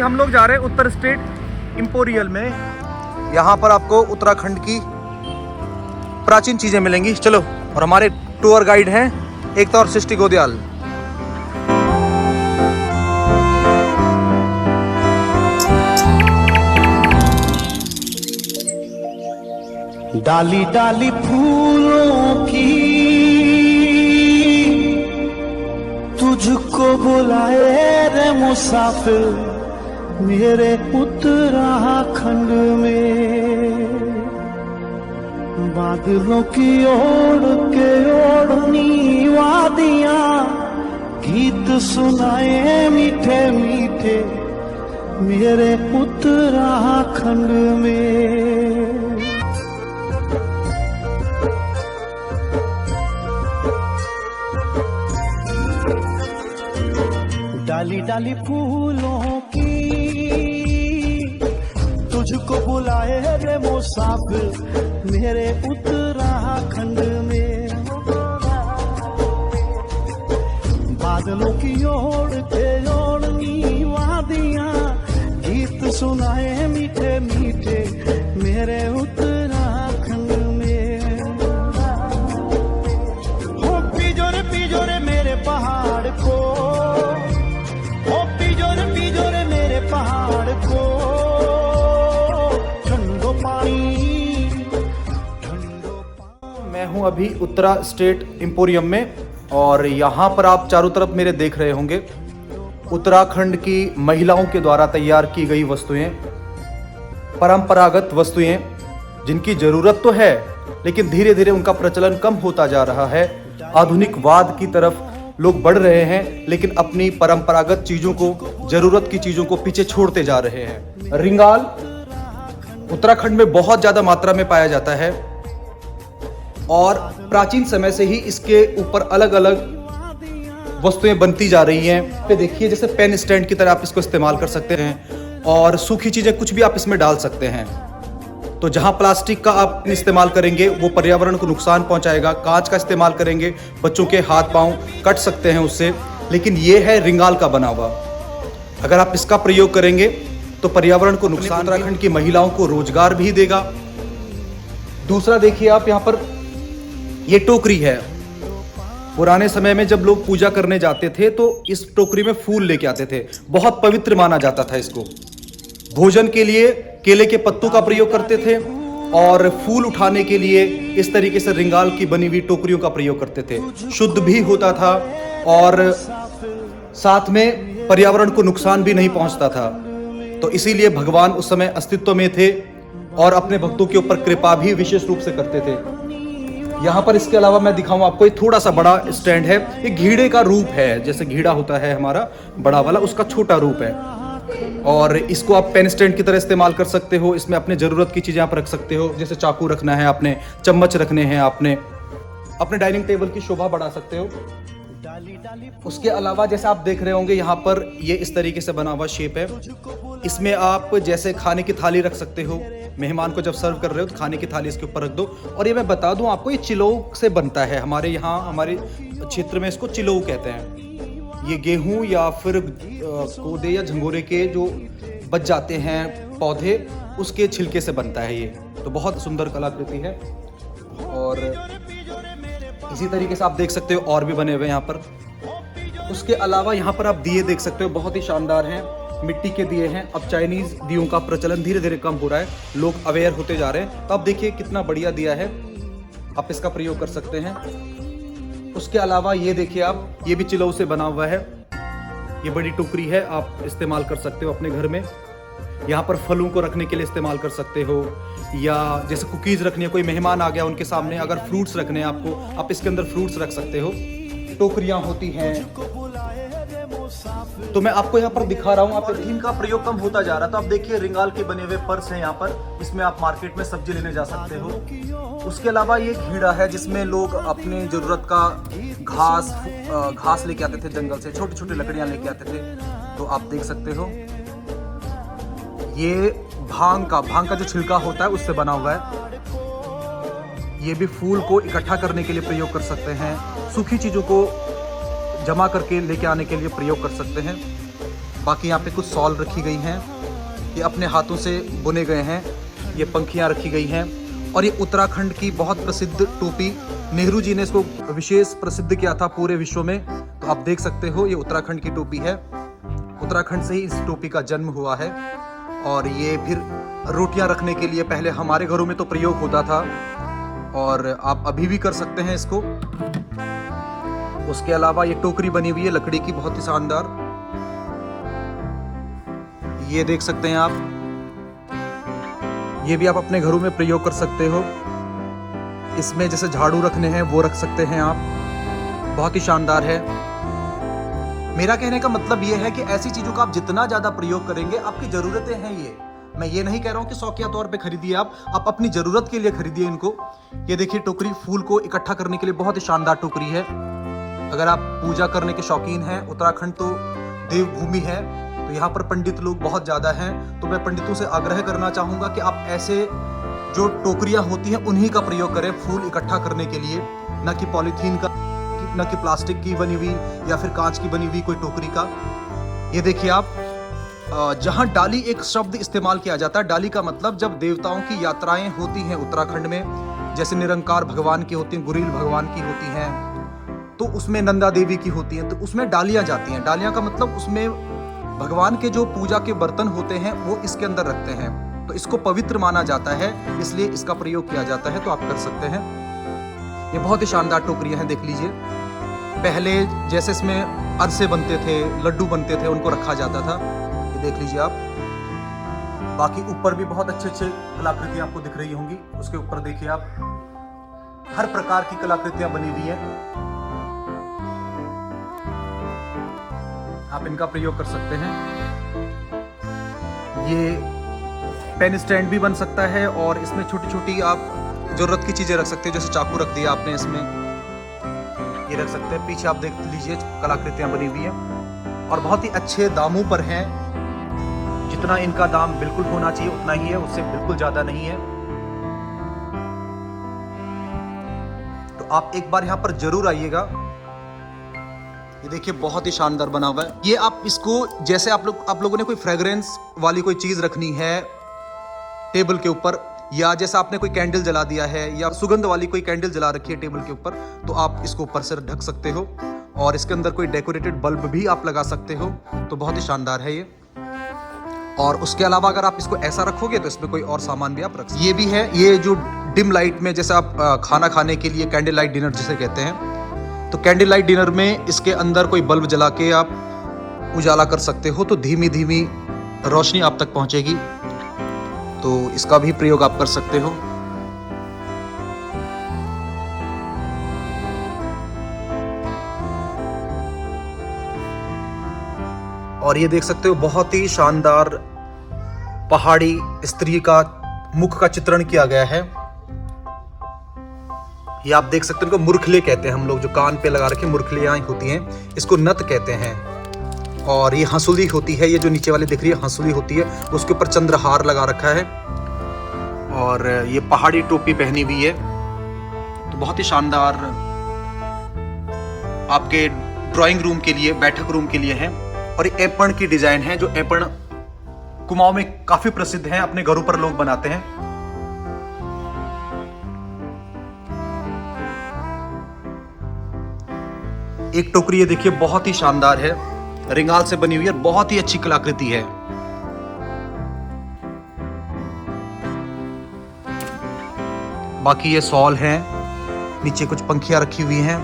अभी हम लोग जा रहे हैं उत्तर स्टेट इंपोरियल में। यहाँ पर आपको उत्तराखंड की प्राचीन चीजें मिलेंगी। चलो, और हमारे टूर गाइड हैं एकता और सृष्टि गोदयाल। डाली डाली फूलों की तुझको बुलाए रे मुसाफिर मेरे उत्तराखंड में। बादलों की ओढ़ के ओढ़नी वादियां गीत सुनाए मीठे मीठे मेरे उत्तराखंड में। डाली डाली फूलों की तुझको बुलाए रे मुसाफिर मेरे उत्तराखंड में। बादलों की ओढ़ के ओढ़नी वादियां गीत सुनाए मीठे मीठे मेरे उत्तराखंड में। हो पिजोरे मेरे पहाड़ को, पिजोरे मेरे पहाड़ को ठंडो पानी ठंडो पानी। मैं हूं अभी उत्तरा स्टेट इंपोरियम में, और यहाँ पर आप चारों तरफ मेरे देख रहे होंगे उत्तराखंड की महिलाओं के द्वारा तैयार की गई वस्तुएं, परंपरागत वस्तुएं जिनकी ज़रूरत तो है लेकिन धीरे धीरे उनका प्रचलन कम होता जा रहा है। आधुनिकवाद की तरफ लोग बढ़ रहे हैं लेकिन अपनी परंपरागत चीज़ों को, ज़रूरत की चीज़ों को पीछे छोड़ते जा रहे हैं। रिंगाल उत्तराखंड में बहुत ज़्यादा मात्रा में पाया जाता है और प्राचीन समय से ही इसके ऊपर अलग अलग वस्तुएं बनती जा रही हैं। पे देखिए, जैसे पेन स्टैंड की तरह आप इसको इस्तेमाल कर सकते हैं, और सूखी चीज़ें कुछ भी आप इसमें डाल सकते हैं। तो जहां प्लास्टिक का आप इस्तेमाल करेंगे वो पर्यावरण को नुकसान पहुंचाएगा। कांच का इस्तेमाल करेंगे, बच्चों के हाथ पांव कट सकते हैं उससे, लेकिन ये है रिंगाल का बना हुआ। अगर आप इसका प्रयोग करेंगे तो पर्यावरण को नुकसान, उत्तराखंड की महिलाओं को रोजगार भी देगा। दूसरा देखिए आप, यहाँ पर ये टोकरी है। पुराने समय में जब लोग पूजा करने जाते थे तो इस टोकरी में फूल लेके आते थे, बहुत पवित्र माना जाता था इसको। भोजन के लिए केले के पत्तों का प्रयोग करते थे, और फूल उठाने के लिए इस तरीके से रिंगाल की बनी हुई टोकरियों का प्रयोग करते थे। शुद्ध भी होता था और साथ में पर्यावरण को नुकसान भी नहीं पहुंचता था। तो इसीलिए भगवान उस समय अस्तित्व में थे और अपने भक्तों के ऊपर कृपा भी विशेष रूप से करते थे। यहाँ पर इसके अलावा मैं दिखाऊं आपको, एक थोड़ा सा बड़ा स्टैंड है। एक घीड़े का रूप है, जैसे घीड़ा होता है हमारा बड़ा वाला, उसका छोटा रूप है, और इसको आप पेन स्टैंड की तरह इस्तेमाल कर सकते हो। इसमें अपने ज़रूरत की चीज़ें आप रख सकते हो, जैसे चाकू रखना है आपने, चम्मच रखने हैं आपने, अपने डाइनिंग टेबल की शोभा बढ़ा सकते हो। उसके अलावा जैसे आप देख रहे होंगे यहाँ पर ये इस तरीके से बना हुआ शेप है। इसमें आप जैसे खाने की थाली रख सकते हो, मेहमान को जब सर्व कर रहे हो तो खाने की थाली इसके ऊपर रख दो। और ये मैं बता दूं आपको, ये चिलौ से बनता है। हमारे यहाँ, हमारे क्षेत्र में इसको चिलौ कहते हैं। ये गेहूं या फिर कोदे या झंगोरे के जो बच जाते हैं पौधे, उसके छिलके से बनता है ये। तो बहुत सुंदर कलाकृति है। और इसी तरीके से आप देख सकते हो और भी बने हुए यहाँ पर। उसके अलावा यहाँ पर आप दिए देख सकते हो, बहुत ही शानदार हैं, मिट्टी के दिए हैं। अब चाइनीज दियों का प्रचलन धीरे धीरे कम हो रहा है, लोग अवेयर होते जा रहे हैं। तो आप देखिए कितना बढ़िया दिया है, आप इसका प्रयोग कर सकते हैं। उसके अलावा ये देखिए आप, ये भी चिलौ से बना हुआ है। ये बड़ी टोकरी है, आप इस्तेमाल कर सकते हो अपने घर में। यहाँ पर फलों को रखने के लिए इस्तेमाल कर सकते हो, या जैसे कुकीज़ रखनी है, कोई मेहमान आ गया उनके सामने अगर फ्रूट्स रखने हैं आपको, आप इसके अंदर फ्रूट्स रख सकते हो। टोकरियाँ होती हैं। तो मैं आपको यहाँ पर दिखा रहा हूँ, आप इनका प्रयोग कम होता जा रहा है। तो आप देखिए रिंगाल के बने हुए पर्स हैं यहाँ पर, इसमें आप मार्केट में सब्जी लेने जा सकते हो। उसके अलावा ये घीड़ा है जिसमें लोग अपने ज़रूरत का घास लेके आते थे जंगल से, छोटी छोटी लकड़ियाँ लेके आते थे। तो आप देख सकते हो ये भांग का जो छिलका होता है उससे बना हुआ है। ये भी फूल को इकट्ठा करने के लिए प्रयोग कर सकते हैं, सूखी चीज़ों को जमा करके लेके आने के लिए प्रयोग कर सकते हैं। बाकी यहाँ पे कुछ सॉल रखी गई हैं, ये अपने हाथों से बुने गए हैं। ये पंखियाँ रखी गई हैं और ये उत्तराखंड की बहुत प्रसिद्ध टोपी, नेहरू जी ने इसको विशेष प्रसिद्ध किया था पूरे विश्व में। तो आप देख सकते हो ये उत्तराखंड की टोपी है। उत्तराखंड से ही इस टोपी का जन्म हुआ है। और ये फिर रोटियां रखने के लिए पहले हमारे घरों में तो प्रयोग होता था और आप अभी भी कर सकते हैं इसको। उसके अलावा ये टोकरी बनी हुई है लकड़ी की, बहुत ही शानदार। ये देख सकते हैं आप, ये भी आप अपने घरों में प्रयोग कर सकते हो। इसमें जैसे झाड़ू रखने हैं वो रख सकते हैं आप, बहुत ही शानदार है। मेरा कहने का मतलब ये है कि ऐसी चीजों का आप जितना ज्यादा प्रयोग करेंगे, आपकी जरूरतें हैं ये। मैं ये नहीं कह रहा हूं कि शौकिया तौर पे खरीदिए, आप अपनी जरूरत के लिए खरीदिए इनको। ये देखिए टोकरी, फूल को इकट्ठा करने के लिए बहुत ही शानदार टोकरी है। अगर आप पूजा करने के शौकीन हैं, उत्तराखंड तो देवभूमि है, तो यहाँ पर पंडित लोग बहुत ज्यादा हैं। तो मैं पंडितों से आग्रह करना चाहूंगा कि आप ऐसे जो टोकरियां होती हैं उन्हीं का प्रयोग करें फूल इकट्ठा करने के लिए, न कि पॉलीथीन का, न कि प्लास्टिक की बनी हुई या फिर कांच की बनी हुई कोई टोकरी का। ये देखिए आप, जहां डाली एक शब्द इस्तेमाल किया जाता है, डाली का मतलब जब देवताओं की यात्राएं होती हैं उत्तराखंड में, जैसे निरंकार भगवान की होती हैं, गुरील भगवान की होती हैं, तो उसमें नंदा देवी की होती हैं, तो उसमें डालियां जाती हैं। डालियां का मतलब उसमें भगवान के जो पूजा के बर्तन होते हैं वो इसके अंदर रखते हैं, तो इसको पवित्र माना जाता है, इसलिए इसका प्रयोग किया जाता है। तो आप कर सकते हैं। ये बहुत ही शानदार टोकरियां हैं, देख लीजिए। पहले जैसे इसमें अरसे बनते थे, लड्डू बनते थे, उनको रखा जाता था। ये देख लीजिए आप। बाकी ऊपर भी बहुत अच्छे अच्छे कलाकृतियां आपको दिख रही होंगी। उसके ऊपर देखिए आप, हर प्रकार की कलाकृतियां बनी हुई हैं। आप इनका प्रयोग कर सकते हैं। ये पेन स्टैंड भी बन सकता है और इसमें छोटी छोटी आप जरूरत की चीजें रख सकते हो, जैसे चाकू रख दिया आपने इसमें, ये रख सकते हैं। पीछे आप देख लीजिए कलाकृतियां बनी हुई हैं और बहुत ही अच्छे दामों पर हैं। जितना इनका दाम बिल्कुल होना चाहिए उतना ही है, उससे बिल्कुल ज्यादा नहीं है। तो आप एक बार यहां पर जरूर आइएगा। ये देखिए बहुत ही शानदार बना हुआ है। ये आप इसको, जैसे आप लोगों ने कोई फ्रेग्रेंस वाली कोई चीज रखनी है टेबल के ऊपर, या जैसा आपने कोई कैंडल जला दिया है या सुगंध वाली कोई कैंडल जला रखी है टेबल के ऊपर, तो आप इसको ऊपर से ढक सकते हो और इसके अंदर कोई डेकोरेटेड बल्ब भी आप लगा सकते हो। तो बहुत ही शानदार है ये। और उसके अलावा अगर आप इसको ऐसा रखोगे तो इसमें कोई और सामान भी आप रख सकते। ये भी है, ये जो डिम लाइट में, जैसे आप खाना खाने के लिए कैंडल लाइट डिनर जिसे कहते हैं, तो कैंडल लाइट डिनर में इसके अंदर कोई बल्ब जला के आप उजाला कर सकते हो, तो धीमी धीमी रोशनी आप तक पहुंचेगी। तो इसका भी प्रयोग आप कर सकते हो। और ये देख सकते हो बहुत ही शानदार पहाड़ी स्त्री का मुख का चित्रण किया गया है। ये आप देख सकते हो, इनको मुरखले कहते हैं हम लोग, जो कान पे लगा रखे मुरखलियां होती हैं, इसको नत कहते हैं। और ये हंसुली होती है, ये जो नीचे वाली दिख रही है हंसुली होती है, उसके ऊपर चंद्रहार लगा रखा है। और ये पहाड़ी टोपी पहनी हुई है। तो बहुत ही शानदार आपके ड्राइंग रूम के लिए, बैठक रूम के लिए है। और ये एपण की डिजाइन है, जो एपण कुमाऊं में काफी प्रसिद्ध है, अपने घरों पर लोग बनाते हैं। एक टोकरी ये देखिए बहुत ही शानदार है, रिंगाल से बनी हुई है, बहुत ही अच्छी कलाकृति है। बाकी ये सॉल है, नीचे कुछ पंखियां रखी हुई हैं।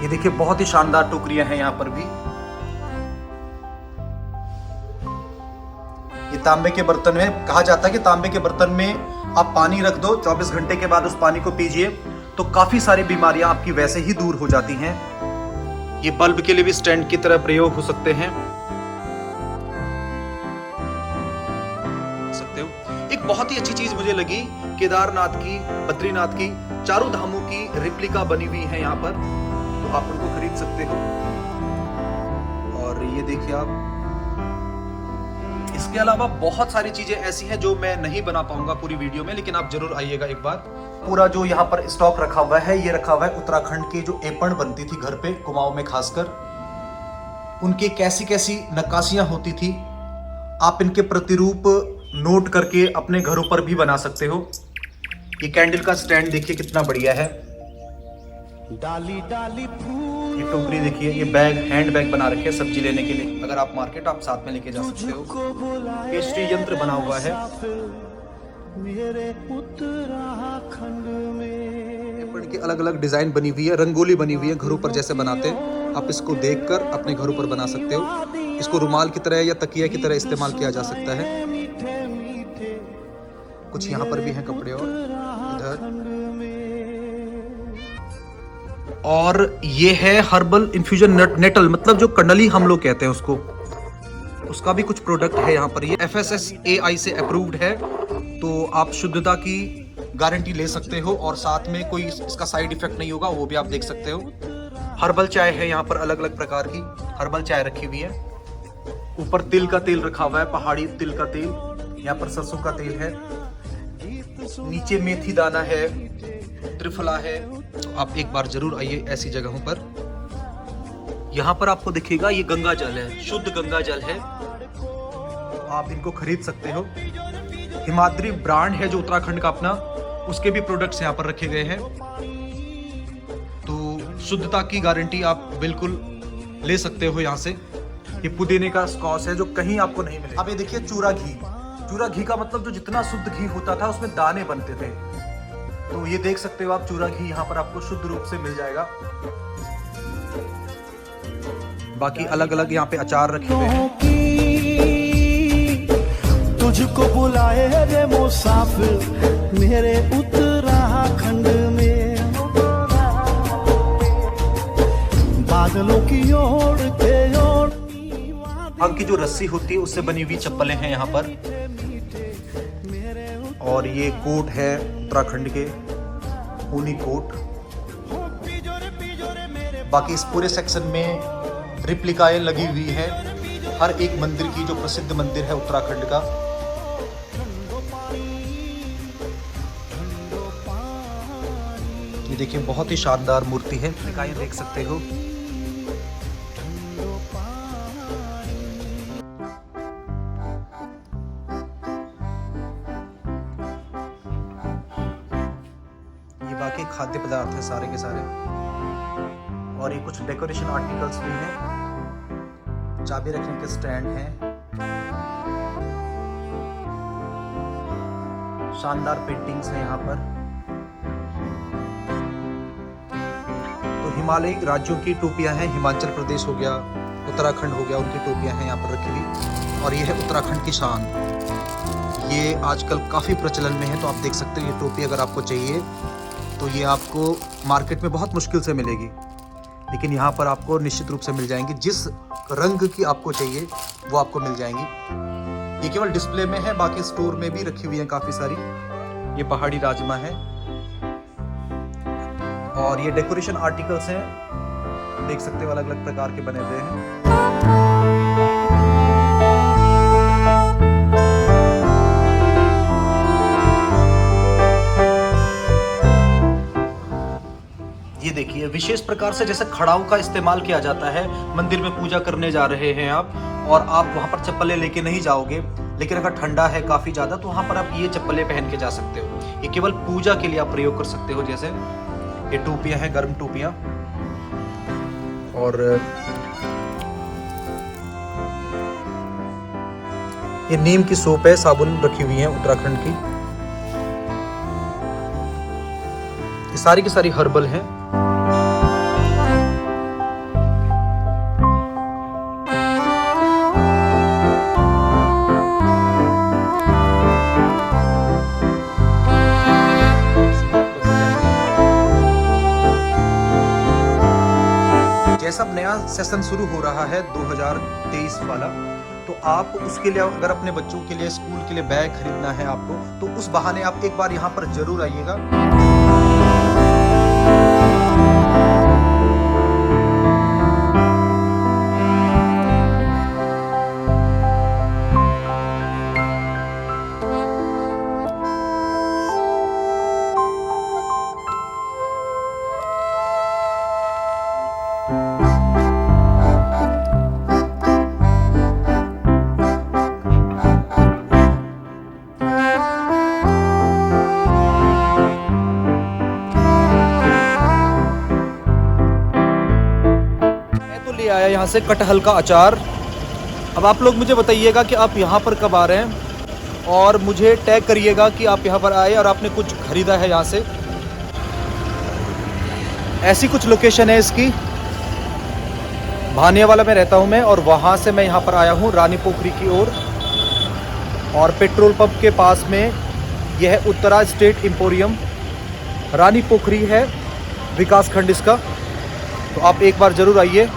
ये देखिए बहुत ही शानदार टोकरियां हैं यहाँ पर भी। ये तांबे के बर्तन में, कहा जाता है कि तांबे के बर्तन में आप पानी रख दो, 24 घंटे के बाद उस पानी को पीजिए तो काफी सारी बीमारियां आपकी वैसे ही दूर हो जाती हैं। ये बल्ब के लिए भी स्टैंड की तरह प्रयोग हो सकते हैं। एक बहुत ही अच्छी चीज मुझे लगी, केदारनाथ की, बद्रीनाथ की, चारों धामों की रेप्लिका बनी हुई है यहाँ पर, तो आप उनको खरीद सकते हो। और ये देखिए आप, इसके अलावा बहुत सारी चीजें ऐसी हैं जो मैं नहीं बना पाऊंगा पूरी वीडियो में, लेकिन आप जरूर आइएगा एक बार। पूरा जो यहाँ पर स्टॉक रखा हुआ है, ये रखा हुआ है उत्तराखंड की जो एपण बनती थी घर पे कुमाऊं में खासकर, उनकी कैसी कैसी नक्काशियां होती थी। आप इनके प्रतिरूप नोट करके अपने घरों पर भी बना सकते हो। ये कैंडल का स्टैंड देखिए कितना बढ़िया है। डाली डाली फूल ये टोकरी देखिए, ये बैग हैंड बैग बना रखे हैं सब्जी लेने के लिए। अगर आप मार्केट आप साथ में लेके जा सकते हो। को बुलाए पेस्ट्री यंत्र बना हुआ है। मेरे उत्तराखंड में एपण की अलग अलग डिजाइन बनी हुई है, रंगोली बनी हुई है घरों पर जैसे बनाते हैं। आप इसको देखकर अपने घरों पर बना सकते हो। इसको रुमाल की तरह या तकिया की तरह इस्तेमाल किया जा सकता है। मीठे मीठे कुछ यहाँ पर भी हैं कपड़े और इधर। और ये है हर्बल इन्फ्यूजन नेटल, मतलब जो कंडली हम लोग कहते हैं उसको, उसका भी कुछ प्रोडक्ट है यहाँ पर। ये FSSAI से अप्रूव्ड है, तो आप शुद्धता की गारंटी ले सकते हो और साथ में कोई इसका साइड इफेक्ट नहीं होगा, वो भी आप देख सकते हो। हर्बल चाय है यहाँ पर, अलग अलग प्रकार की हर्बल चाय रखी हुई है। ऊपर तिल का तेल रखा हुआ है, पहाड़ी तिल का तेल। यहाँ पर सरसों का तेल है, नीचे मेथी दाना है, त्रिफला है। तो आप एक बार जरूर आइए ऐसी जगहों पर। यहाँ पर आपको दिखेगा ये गंगा जल है, शुद्ध गंगा जल है। आप इनको खरीद सकते हो। हिमाद्री ब्रांड है जो उत्तराखंड का अपना, उसके भी प्रोडक्ट्स यहाँ पर रखे गए हैं। तो शुद्धता की गारंटी आप बिल्कुल ले सकते हो यहाँ से। ये पुदीने का स्कॉच है जो कहीं आपको नहीं मिलेगा। अब ये देखिए चूरा घी। चूरा घी का मतलब जो जितना शुद्ध घी होता था उसमें दाने बनते थे। तो ये देख सकते हो आप, चूरा घी यहाँ पर आपको शुद्ध रूप से मिल जाएगा। बाकी अलग अलग यहाँ पे अचार रखे हुए हैं। तुझको बुलाए रे मुसाफिर मेरे उत्तराखंड में, बादलों की ओर के ओर। आग की जो रस्सी होती है उससे बनी हुई चप्पलें हैं यहाँ पर। और ये कोट है उत्तराखंड के, ऊनी कोट। बाकी इस पूरे सेक्शन में रिप्लिकाएं लगी हुई है हर एक मंदिर की, जो प्रसिद्ध मंदिर है उत्तराखंड का। ये देखिए बहुत ही शानदार मूर्ति है, रिप्लिकाएं देख सकते हो। बाकी खाद्य पदार्थ है सारे के सारे। और ये कुछ डेकोरेशन आर्टिकल्स भी हैं, चाबी रखने के स्टैंड हैं, शानदार पेंटिंग्स हैं यहाँ पर। तो हिमालयी राज्यों की टोपियां हैं, हिमाचल प्रदेश हो गया, उत्तराखंड हो गया, उनकी टोपियां हैं यहाँ पर रखी हुई। और ये है उत्तराखंड की शान, ये आजकल काफ़ी प्रचलन में है। तो आप देख सकते हो ये टोपी अगर आपको चाहिए तो ये आपको मार्केट में बहुत मुश्किल से मिलेगी, लेकिन यहाँ पर आपको निश्चित रूप से मिल जाएंगी। जिस रंग की आपको चाहिए वो आपको मिल जाएंगी। ये केवल डिस्प्ले में है, बाकी स्टोर में भी रखी हुई है काफ़ी सारी। ये पहाड़ी राजमा है और ये डेकोरेशन आर्टिकल्स हैं, देख सकते हो अलग अलग प्रकार के बने हुए हैं। ये देखिए विशेष प्रकार से जैसे खड़ाऊ का इस्तेमाल किया जाता है। मंदिर में पूजा करने जा रहे हैं आप, और आप वहां पर चप्पलें लेके नहीं जाओगे, लेकिन अगर ठंडा है काफी ज्यादा तो वहां पर आप ये चप्पलें पहन के जा सकते हो। ये केवल पूजा के लिए आप प्रयोग कर सकते हो। जैसे ये टोपियां हैं, गर्म टोपियां। और ये नीम की सोप है, साबुन रखी हुई है उत्तराखंड की। ये सारी की सारी हर्बल हैं। जैसा नया सेशन शुरू हो रहा है 2023 वाला, तो आप उसके लिए अगर अपने बच्चों के लिए स्कूल के लिए बैग खरीदना है आपको, तो उस बहाने आप एक बार यहाँ पर जरूर आइएगा। ये आया यहाँ से कटहल का अचार। अब आप लोग मुझे बताइएगा कि आप यहाँ पर कब आ रहे हैं और मुझे टैग करिएगा कि आप यहाँ पर आए और आपने कुछ खरीदा है यहाँ से। ऐसी कुछ लोकेशन है इसकी। भानियावाला में रहता हूँ मैं और वहाँ से मैं यहाँ पर आया हूँ रानी पोखरी की ओर। और पेट्रोल पंप के पास में यह है उत्तरा स्टेट एम्पोरियम, रानी पोखरी है विकास खंड इसका। तो आप एक बार ज़रूर आइए।